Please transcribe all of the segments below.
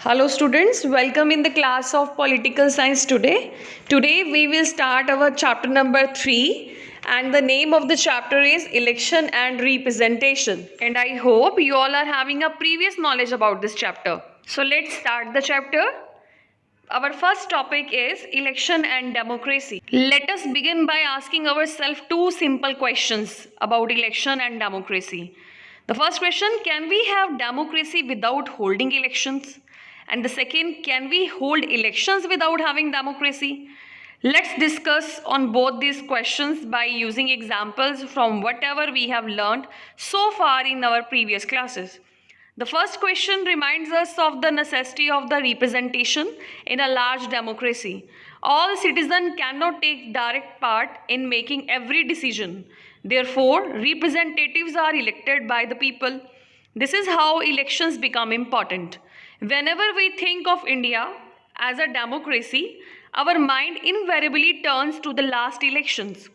Hello students, welcome in the class of political science today. Today we will start our chapter number 3 and the name of the chapter is election and representation. And I hope you all are having a previous knowledge about this chapter. So let's start the chapter. Our first topic is election and democracy. Let us begin by asking ourselves two simple questions about election and democracy. The first question, can we have democracy without holding elections? And the second, can we hold elections without having democracy? Let's discuss on both these questions by using examples from whatever we have learned so far in our previous classes. The first question reminds us of the necessity of the representation in a large democracy. All citizens cannot take direct part in making every decision. Therefore, representatives are elected by the people. This is how elections become important. Whenever we think of India as a democracy, our mind invariably turns to the last elections.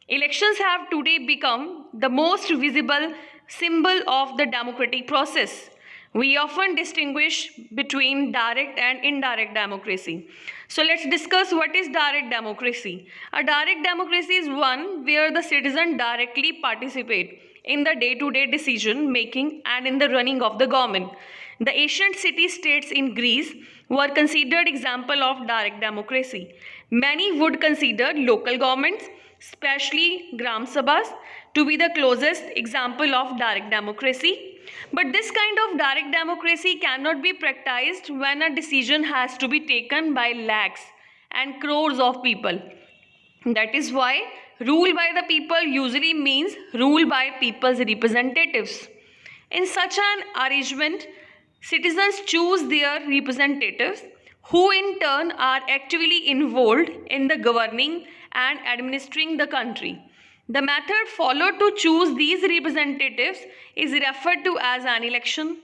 Elections have today become the most visible symbol of the democratic process. We often distinguish between direct and indirect democracy. So let's discuss what is direct democracy. A direct democracy is one where the citizens directly participate in the day-to-day decision making and in the running of the government. The ancient city-states in Greece were considered example of direct democracy. Many would consider local governments, especially Gram Sabhas, to be the closest example of direct democracy. But this kind of direct democracy cannot be practiced when a decision has to be taken by lakhs and crores of people. That is why rule by the people usually means rule by people's representatives. In such an arrangement, citizens choose their representatives who in turn are actively involved in the governing and administering the country. The method followed to choose these representatives is referred to as an election.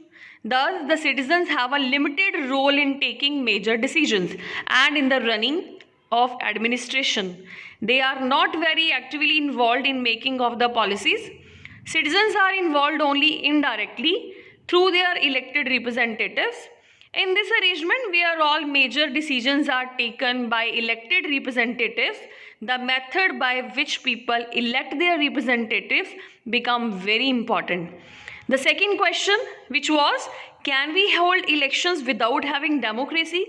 Thus, the citizens have a limited role in taking major decisions and in the running of administration. They are not very actively involved in making of the policies. Citizens are involved only indirectly through their elected representatives. In this arrangement, where all major decisions are taken by elected representatives, the method by which people elect their representatives become very important. The second question, which was, can we hold elections without having democracy?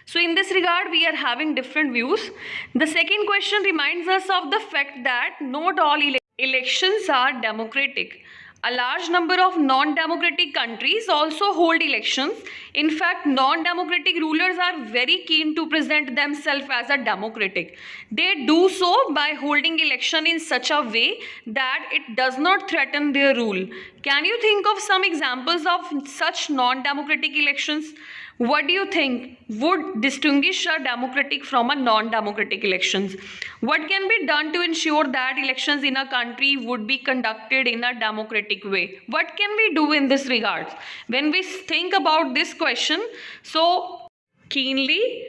So in this regard, we are having different views. The second question reminds us of the fact that not all elections are democratic. A large number of non-democratic countries also hold elections. In fact, non-democratic rulers are very keen to present themselves as a democratic. They do so by holding election in such a way that it does not threaten their rule. Can you think of some examples of such non-democratic elections? What do you think would distinguish a democratic from a non-democratic elections? What can be done to ensure that elections in a country would be conducted in a democratic way? What can we do in this regard? When we think about this question so keenly,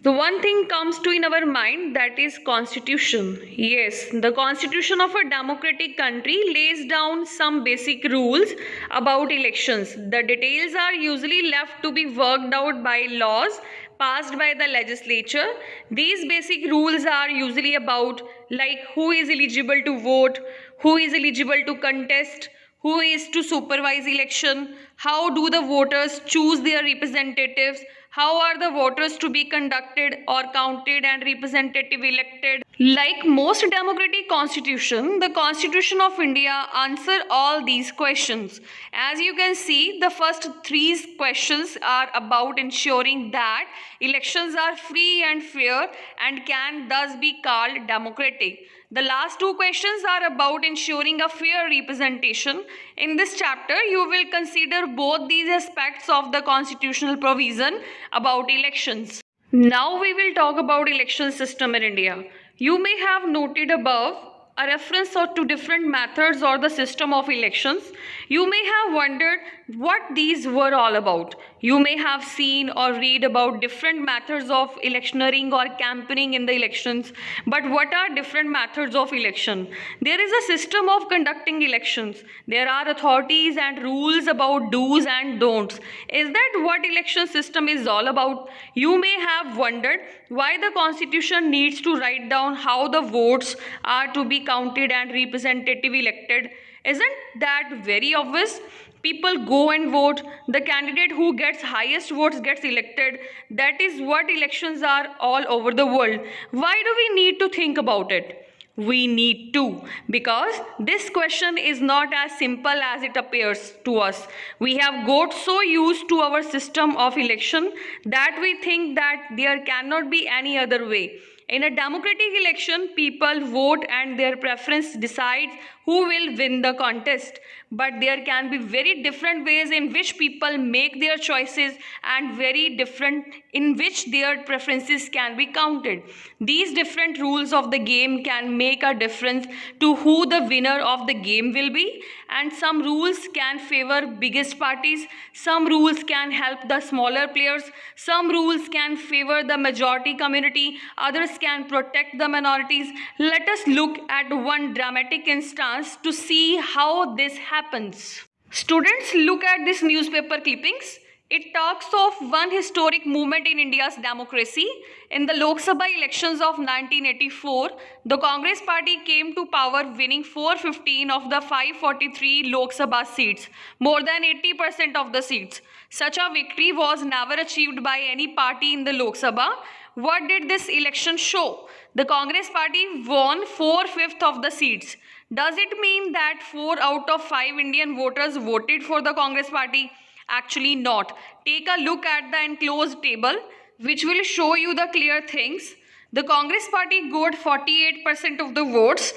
the one thing comes to in our mind, that is constitution. Yes, the constitution of a democratic country lays down some basic rules about elections. The details are usually left to be worked out by laws passed by the legislature. These basic rules are usually about like who is eligible to vote, who is eligible to contest, who is to supervise election, how do the voters choose their representatives, how are the voters to be conducted or counted and representative elected. Like most democratic constitution, the Constitution of India answer all these questions. As you can see, the first three questions are about ensuring that elections are free and fair and can thus be called democratic. The last two questions are about ensuring a fair representation. In this chapter, you will consider both these aspects of the constitutional provision about elections. Now we will talk about election system in India. You may have noted above a reference to different methods or the system of elections. You may have wondered what these were all about. You may have seen or read about different methods of electioneering or campaigning in the elections. But what are different methods of election? There is a system of conducting elections. There are authorities and rules about do's and don'ts. Is that what election system is all about? You may have wondered why the constitution needs to write down how the votes are to be counted and representative elected. Isn't that very obvious? People go and vote. The candidate who gets highest votes gets elected. That is what elections are all over the world. Why do we need to think about it? We need to, because this question is not as simple as it appears to us. We have got so used to our system of election that we think that there cannot be any other way. In a democratic election, people vote and their preference decides who will win the contest. But there can be very different ways in which people make their choices and very different in which their preferences can be counted. These different rules of the game can make a difference to who the winner of the game will be, and some rules can favor biggest parties, some rules can help the smaller players, some rules can favor the majority community, others can protect the minorities. Let us look at one dramatic instance to see how this happens. Students, look at this newspaper clippings. It talks of one historic movement in India's democracy. In the Lok Sabha elections of 1984, the Congress party came to power, winning 415 of the 543 Lok Sabha seats, more than 80% of the seats. Such a victory was never achieved by any party in the Lok Sabha. What did this election show? The Congress party won 4/5 of the seats. Does it mean that 4 out of 5 Indian voters voted for the Congress party? Actually not. Take a look at the enclosed table, which will show you the clear things. The Congress party got 48% of the votes.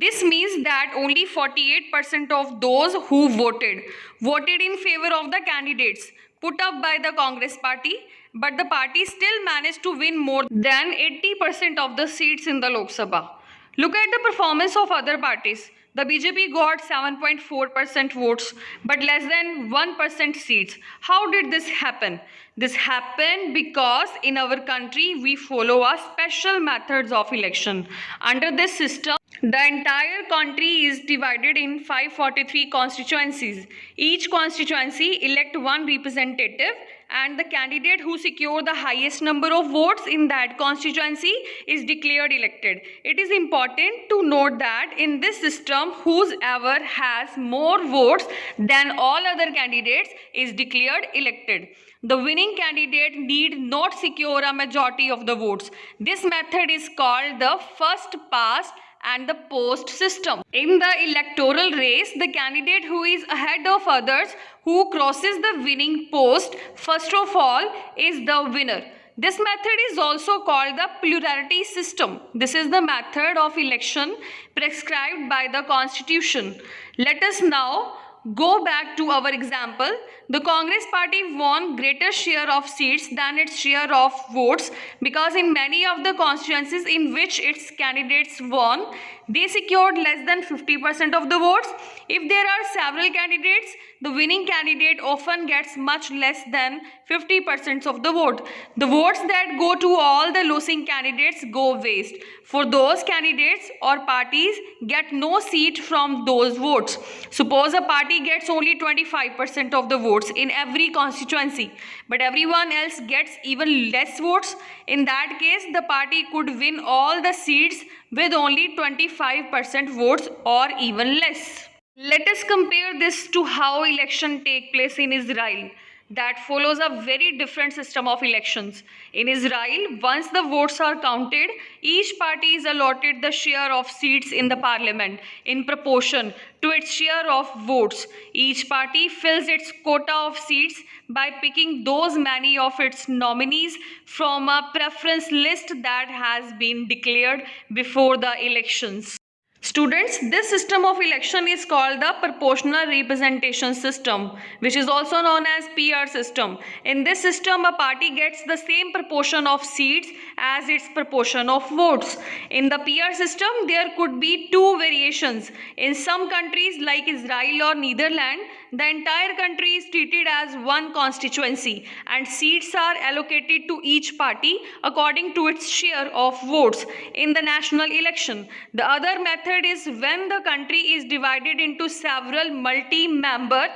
This means that only 48% of those who voted in favor of the candidates put up by the Congress party, but the party still managed to win more than 80% of the seats in the Lok Sabha. Look at the performance of other parties. The BJP got 7.4% votes, but less than 1% seats. How did this happen? This happened because in our country we follow a special methods of election. Under this system, the entire country is divided in 543 constituencies. Each constituency elect one representative, and the candidate who secure the highest number of votes in that constituency is declared elected. It is important to note that in this system, whoever has more votes than all other candidates is declared elected. The winning candidate need not secure a majority of the votes. This method is called the first past and the post system. In the electoral race, the candidate who is ahead of others, who crosses the winning post first of all, is the winner. This method is also called the plurality system. This is the method of election prescribed by the Constitution. Let us now go back to our example. The Congress party won greater share of seats than its share of votes because in many of the constituencies in which its candidates won, they secured less than 50% of the votes. If there are several candidates, the winning candidate often gets much less than 50% of the vote. The votes that go to all the losing candidates go waste. For those candidates or parties get no seat from those votes. Suppose a party gets only 25% of the votes in every constituency, but everyone else gets even less votes. In that case, the party could win all the seats with only 25% votes or even less. Let us compare this to how election take place in Israel. That follows a very different system of elections. In Israel, once the votes are counted, each party is allotted the share of seats in the parliament in proportion to its share of votes. Each party fills its quota of seats by picking those many of its nominees from a preference list that has been declared before the elections. Students, this system of election is called the proportional representation system, which is also known as PR system. In this system, a party gets the same proportion of seats as its proportion of votes. In the PR system, there could be two variations. In some countries like Israel or Netherlands, the entire country is treated as one constituency and seats are allocated to each party according to its share of votes in the national election. The other method is when the country is divided into several multi-member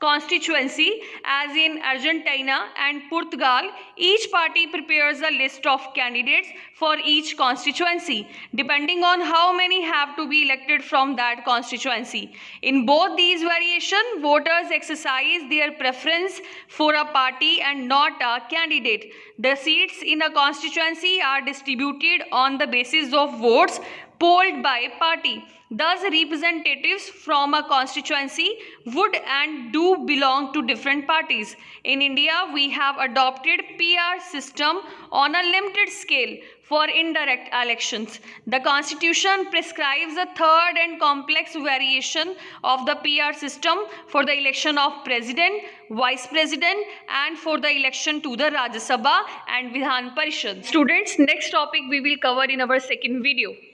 constituency, as in Argentina and Portugal. Each party prepares a list of candidates for each constituency depending on how many have to be elected from that constituency. In both these variations, voters exercise their preference for a party and not a candidate. The seats in a constituency are distributed on the basis of votes polled by party. Thus, representatives from a constituency would and do belong to different parties. In India, we have adopted PR system on a limited scale for indirect elections. The Constitution prescribes a third and complex variation of the PR system for the election of President, Vice President and for the election to the Rajya Sabha and Vidhan Parishad. Students, next topic we will cover in our second video.